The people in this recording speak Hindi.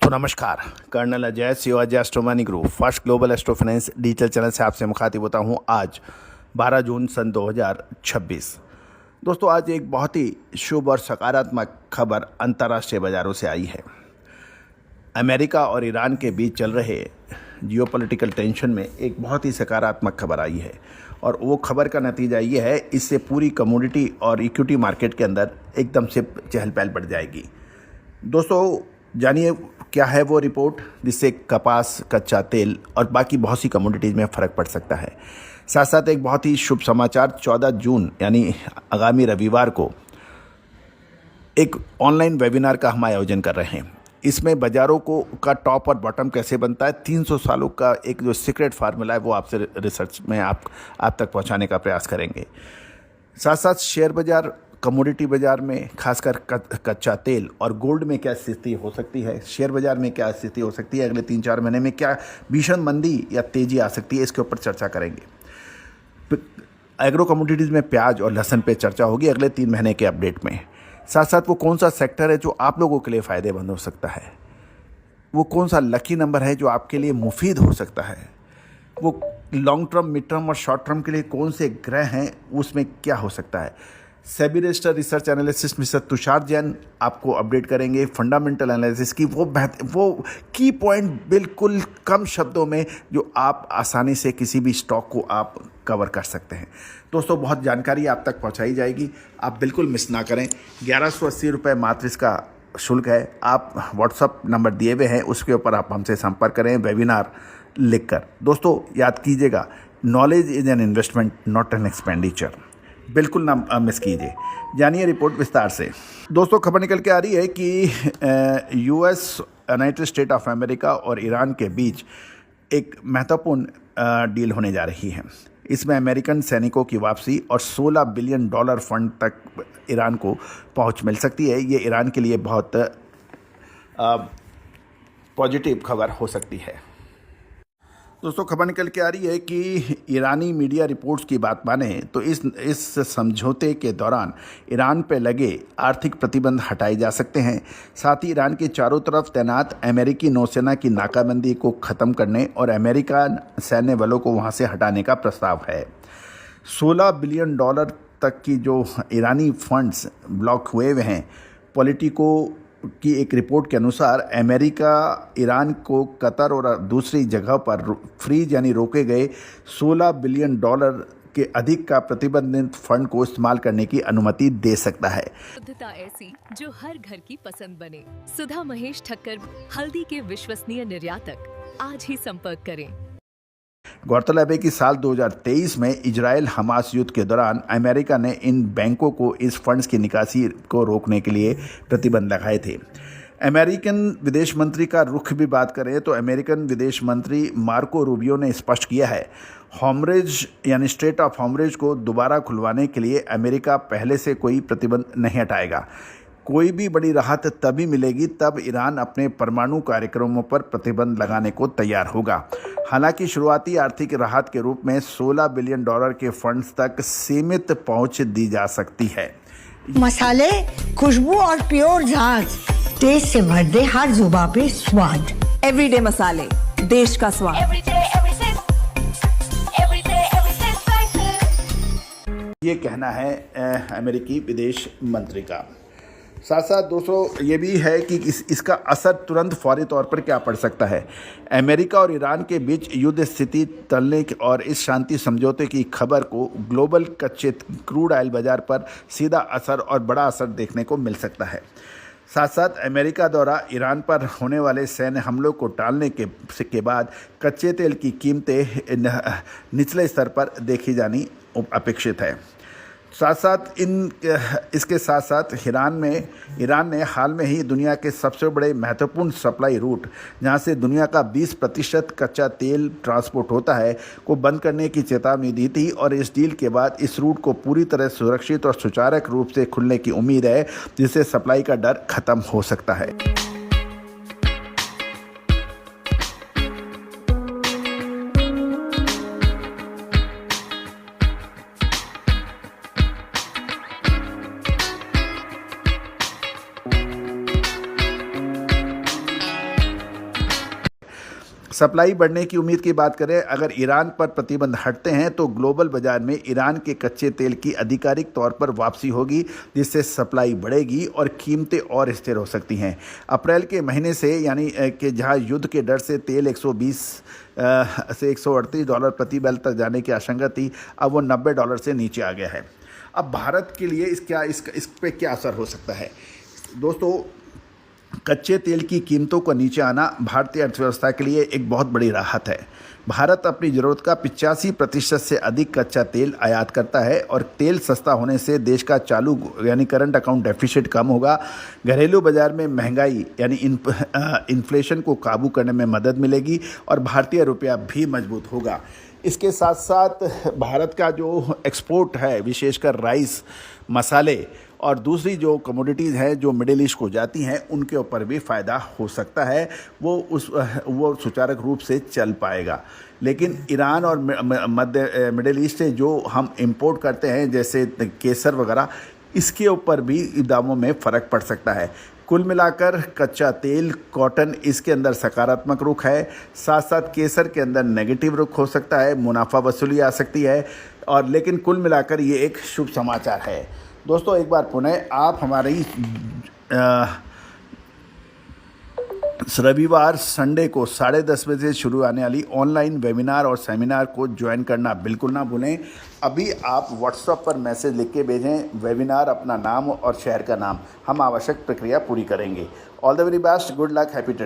तो नमस्कार, colonel Ajay Shivaji astromoney group first global astro finance digital channel से आपसे मुखातिब होता हूं। आज 12 जून सन 2026। दोस्तों, आज एक बहुत ही शुभ और सकारात्मक खबर अंतर्राष्ट्रीय बाजारों से आई है। अमेरिका और ईरान के बीच चल रहे जियोपॉलिटिकल टेंशन में एक बहुत ही सकारात्मक खबर आई है और वो खबर का नतीजा ये है, इससे पूरी कमोडिटी और इक्विटी मार्केट के अंदर एकदम से चहल पहल बढ़ जाएगी। दोस्तों, जानिए क्या है वो रिपोर्ट जिससे कपास, कच्चा तेल और बाकी बहुत सी कमोडिटीज़ में फ़र्क पड़ सकता है। साथ साथ एक बहुत ही शुभ समाचार, 14 जून यानी आगामी रविवार को एक ऑनलाइन वेबिनार का हम आयोजन कर रहे हैं। इसमें बाज़ारों को का टॉप और बॉटम कैसे बनता है, 300 सालों का एक जो सीक्रेट फार्मूला है वो आपसे रिसर्च में आप तक पहुंचाने का प्रयास करेंगे। साथ साथ शेयर बाज़ार, कमोडिटी बाज़ार में खासकर कच्चा तेल और गोल्ड में क्या स्थिति हो सकती है, शेयर बाज़ार में क्या स्थिति हो सकती है, अगले 3-4 महीने में क्या भीषण मंदी या तेज़ी आ सकती है, इसके ऊपर चर्चा करेंगे। एग्रो कमोडिटीज़ में प्याज और लहसुन पे चर्चा होगी अगले 3 महीने के अपडेट में। साथ साथ वो कौन सा सेक्टर है जो आप लोगों के लिए फ़ायदेमंद हो सकता है, वो कौन सा लकी नंबर है जो आपके लिए मुफीद हो सकता है, वो लॉन्ग टर्म, मिड टर्म और शॉर्ट टर्म के लिए कौन से ग्रह हैं, उसमें क्या हो सकता है। SEBI registered research analyst mister Tushar Jain आपको अपडेट करेंगे फंडामेंटल एनालिसिस की वो की पॉइंट बिल्कुल कम शब्दों में जो आप आसानी से किसी भी स्टॉक को आप कवर कर सकते हैं। दोस्तों, बहुत जानकारी आप तक पहुंचाई जाएगी, आप बिल्कुल मिस ना करें। 1180 रुपये मात्र इसका शुल्क है। आप व्हाट्सअप नंबर दिए हुए हैं, उसके ऊपर आप हमसे संपर्क करें वेबिनार लिखकर। दोस्तों, याद कीजिएगा, knowledge is an investment not an expenditure. बिल्कुल ना मिस कीजिए। जानिए रिपोर्ट विस्तार से। दोस्तों, खबर निकल के आ रही है कि US, United state of America और ईरान के बीच एक महत्वपूर्ण डील होने जा रही है। इसमें अमेरिकन सैनिकों की वापसी और $16 बिलियन फंड तक ईरान को पहुंच मिल सकती है। ये ईरान के लिए बहुत पॉजिटिव खबर हो सकती है। दोस्तों, खबर निकल के आ रही है कि ईरानी मीडिया रिपोर्ट्स की बात माने तो इस समझौते के दौरान ईरान पर लगे आर्थिक प्रतिबंध हटाए जा सकते हैं। साथ ही ईरान के चारों तरफ तैनात अमेरिकी नौसेना की नाकाबंदी को ख़त्म करने और अमेरिका सैन्य बलों को वहां से हटाने का प्रस्ताव है। $16 बिलियन तक की जो ईरानी फंड्स ब्लॉक हुए हुए हैं, पॉलिटिको की एक रिपोर्ट के अनुसार अमेरिका ईरान को कतर और दूसरी जगह पर फ्रीज यानी रोके गए $16 बिलियन के अधिक का प्रतिबंधित फंड को इस्तेमाल करने की अनुमति दे सकता है। शुद्धता ऐसी जो हर घर की पसंद बने। सुधा महेश ठक्कर, हल्दी के विश्वसनीय निर्यातक। आज ही संपर्क करें। गौरतलब है कि साल 2023 में इजराइल हमास युद्ध के दौरान अमेरिका ने इन बैंकों को इस फंड्स की निकासी को रोकने के लिए प्रतिबंध लगाए थे। अमेरिकन विदेश मंत्री का रुख भी बात करें तो अमेरिकन विदेश मंत्री मार्को रूबियो ने स्पष्ट किया है, हॉर्मुज़ यानी स्ट्रेट ऑफ हॉर्मुज़ को दोबारा खुलवाने के लिए अमेरिका पहले से कोई प्रतिबंध नहीं हटाएगा। कोई भी बड़ी राहत तभी मिलेगी तब ईरान अपने परमाणु कार्यक्रमों पर प्रतिबंध लगाने को तैयार होगा। हालांकि शुरुआती आर्थिक राहत के रूप में $16 बिलियन के फंड्स तक सीमित पहुंच दी जा सकती है। मसाले, खुशबू और प्योर झांझ, टेस्ट से भर दे हर जुबां पे स्वाद। एवरीडे मसाले, देश का स्वाद। ये कहना है अमेरिकी विदेश मंत्री का। साथ साथ दोस्तों, ये भी है कि इसका असर तुरंत फौरी तौर पर क्या पड़ सकता है। अमेरिका और ईरान के बीच युद्ध स्थिति टलने और इस शांति समझौते की खबर को ग्लोबल कच्चे क्रूड ऑयल बाजार पर सीधा असर और बड़ा असर देखने को मिल सकता है। साथ साथ अमेरिका द्वारा ईरान पर होने वाले सैन्य हमलों को टालने के बाद कच्चे तेल की कीमतें निचले स्तर पर देखी जानी अपेक्षित है। साथ साथ इसके साथ साथ ईरान ने हाल में ही दुनिया के सबसे बड़े महत्वपूर्ण सप्लाई रूट, जहां से दुनिया का 20% कच्चा तेल ट्रांसपोर्ट होता है, को बंद करने की चेतावनी दी थी और इस डील के बाद इस रूट को पूरी तरह सुरक्षित और सुचारू रूप से खुलने की उम्मीद है, जिससे सप्लाई का डर खत्म हो सकता है। सप्लाई बढ़ने की उम्मीद की बात करें, अगर ईरान पर प्रतिबंध हटते हैं तो ग्लोबल बाजार में ईरान के कच्चे तेल की आधिकारिक तौर पर वापसी होगी, जिससे सप्लाई बढ़ेगी और कीमतें और स्थिर हो सकती हैं। अप्रैल के महीने से यानी कि जहां युद्ध के डर से तेल 120 से $138 प्रति बैरल तक जाने की आशंका थी, अब वो $90 से नीचे आ गया है। अब भारत के लिए इस पे क्या असर हो सकता है? दोस्तों, कच्चे तेल की कीमतों का नीचे आना भारतीय अर्थव्यवस्था के लिए एक बहुत बड़ी राहत है। भारत अपनी ज़रूरत का 85% से अधिक कच्चा तेल आयात करता है और तेल सस्ता होने से देश का चालू यानी करंट अकाउंट डेफिसिट कम होगा। घरेलू बाजार में महंगाई यानी इन्फ्लेशन को काबू करने में मदद मिलेगी और भारतीय रुपया भी मजबूत होगा। इसके साथ साथ भारत का जो एक्सपोर्ट है, विशेषकर राइस, मसाले और दूसरी जो कमोडिटीज़ हैं जो मिडिल ईस्ट को जाती हैं, उनके ऊपर भी फ़ायदा हो सकता है। वो सुचारू रूप से चल पाएगा। लेकिन ईरान और मिडिल ईस्ट से जो हम इंपोर्ट करते हैं, जैसे केसर वगैरह, इसके ऊपर भी दामों में फ़र्क पड़ सकता है। कुल मिलाकर कच्चा तेल, कॉटन, इसके अंदर सकारात्मक रुख है, साथ साथ केसर के अंदर नेगेटिव रुख हो सकता है, मुनाफा वसूली आ सकती है, और लेकिन कुल मिलाकर ये एक शुभ समाचार है। दोस्तों, एक बार पुनः आप हमारी रविवार संडे को 10:30 बजे शुरू आने वाली ऑनलाइन वेबिनार और सेमिनार को ज्वाइन करना बिल्कुल ना भूलें। अभी आप व्हाट्सएप पर मैसेज लिख के भेजें, वेबिनार, अपना नाम और शहर का नाम, हम आवश्यक प्रक्रिया पूरी करेंगे। All the very best, good luck, happy trading.